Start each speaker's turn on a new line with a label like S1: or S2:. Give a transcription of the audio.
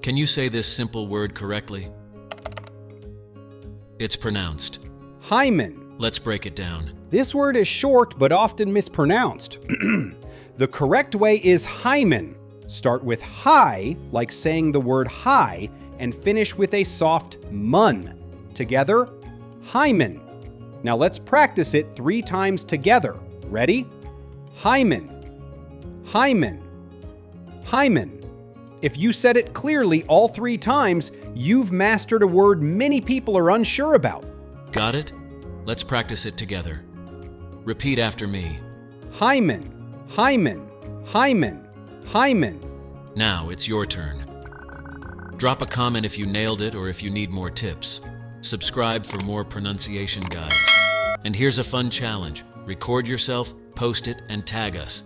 S1: Can you say this simple word correctly? It's pronounced.
S2: Hymen.
S1: Let's break it down.
S2: This word is short but often mispronounced. The correct way is hymen. Start with hi, like saying the word hi, and finish with a soft mun. Together, hymen. Now let's practice it 3 times together. Ready? Hymen, hymen, hymen. If you said it clearly all 3 times, you've mastered a word many people are unsure about.
S1: Got it? Let's practice it together. Repeat after me.
S2: Hymen, hymen, hymen, hymen.
S1: Now it's your turn. Drop a comment if you nailed it or if you need more tips. Subscribe for more pronunciation guides. And here's a fun challenge. Record yourself, post it, and tag us.